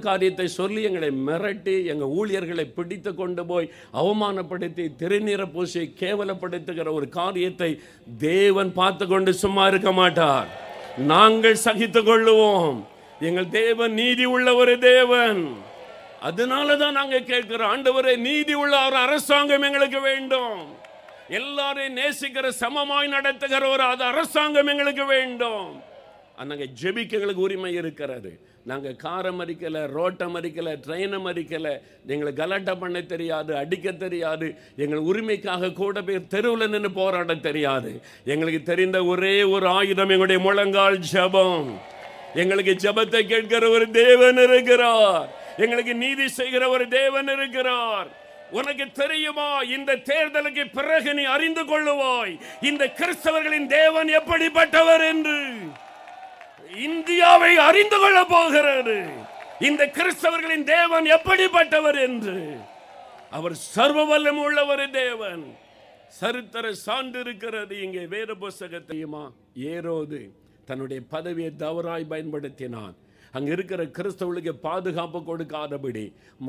காரியத்தை சொல்லி எங்களை மிரட்டி எங்க ஊழியர்களை பிடித்து கொண்டு போய் அவமானப்படுத்தி திருநீர பூசி கேவலப்படுத்துகிற ஒரு காரியத்தை தேவன் பார்த்து கொண்டு சும்மா இருக்க மாட்டார். நாங்கள் சகித்துக் கொள்ளுவோம். எங்கள் தேவன் நீதி உள்ள ஒரு தேவன். அதனாலதான் நாங்க கேட்கிறோம், ஆண்டவரே நீதி உள்ள ஒரு அரசாங்கம் எங்களுக்கு வேண்டும். எல்லாரையும் நேசிக்கிற சமமாய் நடத்துகிற ஒரு அரசாங்கம் எங்களுக்கு வேண்டும். நாங்க ஜெபிக்க எங்களுக்கு உரிமை இருக்கிறது. நாங்க காரை மறிக்கல, ரோட்டை மறிக்கல, ட்ரெயினை மறிக்கல. எங்களுக்கு கலாட்டா பண்ண தெரியாது, அடிக்க தெரியாது. எங்கள் உரிமைக்காக கூட பேர் தெருவில் நின்று போராட தெரியாது. எங்களுக்கு தெரிந்த ஒரே ஒரு ஆயுதம் எங்களுடைய முழங்கால் ஜெபம். எங்களுக்கு ஜெபத்தை கேட்கிற ஒரு தேவன் இருக்கிறார். எங்களுக்கு நீதி செய்கிற ஒரு தேவன் இருக்கிறார். உனக்கு தெரியுமா, இந்த தேர்தலுக்கு பிறகு நீ அறிந்து கொள்ளுவாய் இந்த கிறிஸ்தவர்களின் தேவன் எப்படிப்பட்டவர் என்று. இந்தியாவை அறிந்து கொள்ள போகிறது இந்த கிறிஸ்தவர்களின் தேவன் எப்படிப்பட்டவர் என்று. அவர் சர்வ வல்லமை உள்ள ஒரு தேவன். சரித்திர சான்று இருக்கிறது. இங்கே வேத புஸ்தகத்தையுமா ஏரோது தன்னுடைய பதவியை தவறாய் பயன்படுத்தினான். அங்க இருக்கிற கிறிஸ்தவர்களுக்கு பாதுகாப்பு கொடுக்காதபடி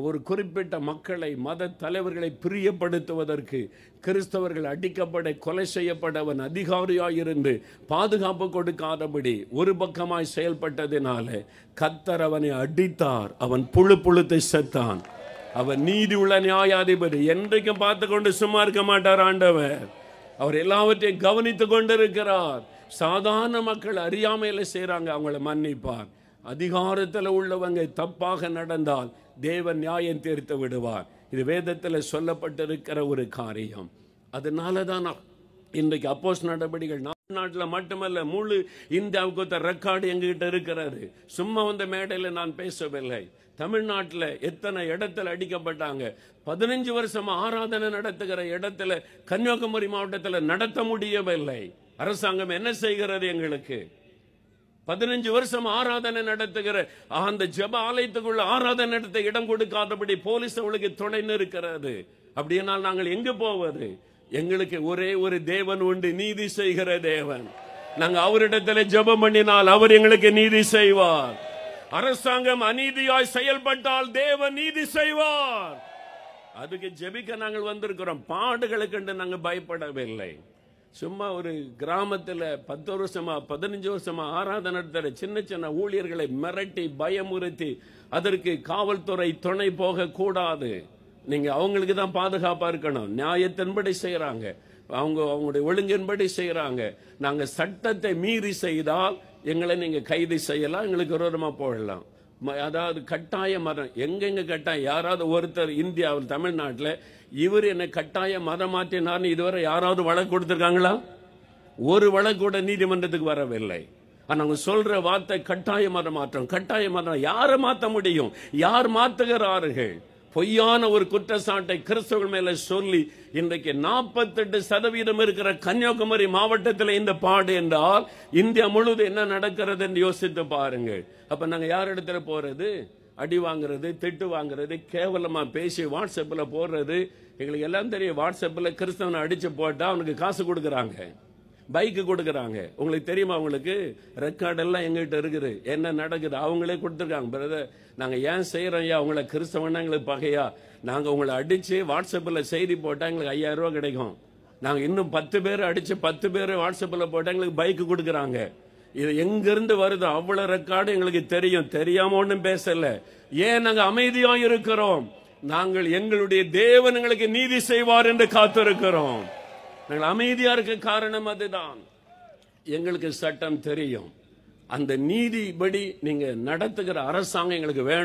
ஒரு குறிப்பிட்ட மக்களை, மத தலைவர்களை பிரியப்படுத்துவதற்கு கிறிஸ்தவர்கள் அடிக்கப்பட கொலை செய்யப்படவன் அதிகாரியாயிருந்து பாதுகாப்பு கொடுக்காதபடி ஒரு பக்கமாய் செயல்பட்டதினால கர்த்தர் அவனை அடித்தார். அவன் புழுத்தை செத்தான். அவன் நீதி உள்ள நியாயாதிபதி. என்றைக்கும் பார்த்து கொண்டு சும்மா இருக்க மாட்டார் ஆண்டவர். அவர் எல்லாவற்றையும் கவனித்து கொண்டிருக்கிறார். சாதாரண மக்கள் அறியாமையில செய்றாங்க, அவங்கள மன்னிப்பார். அதிகாரத்தில் உள்ளவங்க தப்பாக நடந்தால் தேவன் நியாயம் தீர்த்து விடுவார். இது வேதத்தில் சொல்லப்பட்டிருக்கிற ஒரு காரியம். அதனால தான் இன்றைக்கு அப்போஸ்தலர் நடபடிகள் நாட்டில் மட்டுமல்ல, முழு இந்தியாவுக்கு ரெக்கார்டு எங்ககிட்ட இருக்கிறாரு. சும்மா வந்த மேடையில் நான் பேசவில்லை. தமிழ்நாட்டில் எத்தனை இடத்துல அடிக்கப்பட்டாங்க. 15 வருஷமா ஆராதனை நடத்துகிற இடத்துல கன்னியாகுமரி மாவட்டத்தில் நடத்த முடியவில்லை. அரசாங்கம் என்ன செய்கிறது? எங்களுக்கு 15 வருஷம் ஆராதனை நடத்துகிற அந்த ஜெப ஆலயத்துக்குள்ள ஆராதனை நடத்த இடம் கொடுக்காதபடி போலீஸ் அவளுக்கு துணை நிற்கிறது. அப்படியானால் நாங்கள் எங்க போவது? எங்களுக்கு ஒரே ஒரு தேவன் உண்டு, நீதி செய்கிற தேவன். நாங்க அவரிடத்துல ஜெபம் பண்ணினால் அவர் எங்களுக்கு நீதி செய்வார். அரசாங்கம் அநீதியாய் செயல்பட்டால் தேவன் நீதி செய்வார். அதுக்கு ஜெபிக்க நாங்கள் வந்திருக்கிறோம். பாடுகளுக்கு நாங்கள் பயப்படவில்லை. சும்மா ஒரு கிராமத்தில் 10 வருஷமா 15 வருஷமா ஆராதனை நடத்துகிற சின்ன சின்ன ஊழியர்களை மிரட்டி பயமுறுத்தி அதற்கு காவல்துறை துணை போக கூடாது. நீங்க அவங்களுக்கு தான் பாதுகாப்பா இருக்கணும். நியாயத்தின்படி செய்யறாங்க, அவங்களுடைய ஒழுங்கின்படி செய்யறாங்க. நாங்க சட்டத்தை மீறி செய்தால் எங்களை நீங்க கைது செய்யலாம், எங்களுக்கு விரோதமா போடலாம். அதாவது கட்டாய மதம் எங்கெங்க கட்டாயம். யாராவது ஒருத்தர் இந்தியாவில் தமிழ்நாட்டில் இவர் என்ன கட்டாய மதம் மாற்றினார்னு இதுவரை யாராவது வழக்கு கொடுத்திருக்காங்களா? ஒரு வழக்கு கூட நீதிமன்றத்துக்கு வரவில்லை. அவங்க சொல்ற வார்த்தை கட்டாய மதம் மாற்றம். கட்டாய மதம் யாரை மாற்ற முடியும்? யார் மாற்றுகிறார்கள்? பொய்யான ஒரு குற்றச்சாட்டை கிறிஸ்தவர்கள் மேல சொல்லி இன்றைக்கு 48% இருக்கிற கன்னியாகுமரி மாவட்டத்தில் இந்த பாடு என்றால் இந்தியா முழுவதும் என்ன நடக்கிறது என்று யோசித்து பாருங்கள். அப்ப நாங்க யார் இடத்துல போறது? அடி வாங்குறது, திட்டு வாங்குறது, கேவலமா பேசி வாட்ஸ்அப்ல போடுறது. எங்களுக்கு எல்லாம் தெரியும். வாட்ஸ்அப்ல கிறிஸ்தவனை அடிச்சு போட்டா அவனுக்கு காசு கொடுக்கறாங்க, பைக்கு கொடுக்கறாங்க. உங்களுக்கு தெரியுமா? உங்களுக்கு ரெக்கார்ட் எல்லாம் எங்கிட்ட இருக்குது. என்ன நடக்குது அவங்களே கொடுத்துருக்காங்க. பிரதர், நாங்க ஏன் செய்யறோம்? அவங்கள கிறிஸ்தவனா எங்களுக்கு பகையா? நாங்க உங்களை அடிச்சு வாட்ஸ்அப்ல செய்தி போட்டா எங்களுக்கு 5000 ரூபாய் கிடைக்கும். நாங்க இன்னும் 10 பேர் அடிச்சு 10 பேர் வாட்ஸ்அப்ல போட்டா எங்களுக்கு பைக்கு கொடுக்கறாங்க. இது எங்கிருந்து வருது? அவ்வளவு ரெக்கார்டு எங்களுக்கு தெரியும். தெரியாம ஒன்றும் பேசல. ஏன் நாங்க அமைதியா இருக்கிறோம்? நாங்கள் எங்களுடைய தேவன் எங்களுக்கு நீதி செய்வார் என்று காத்திருக்கிறோம். நாங்கள் அமைதியா இருக்க காரணம் அதுதான். எங்களுக்கு சட்டம் தெரியும். அந்த நீதிபடி நீங்க நடத்துகிற அரசாங்கம் எங்களுக்கு வேணும்.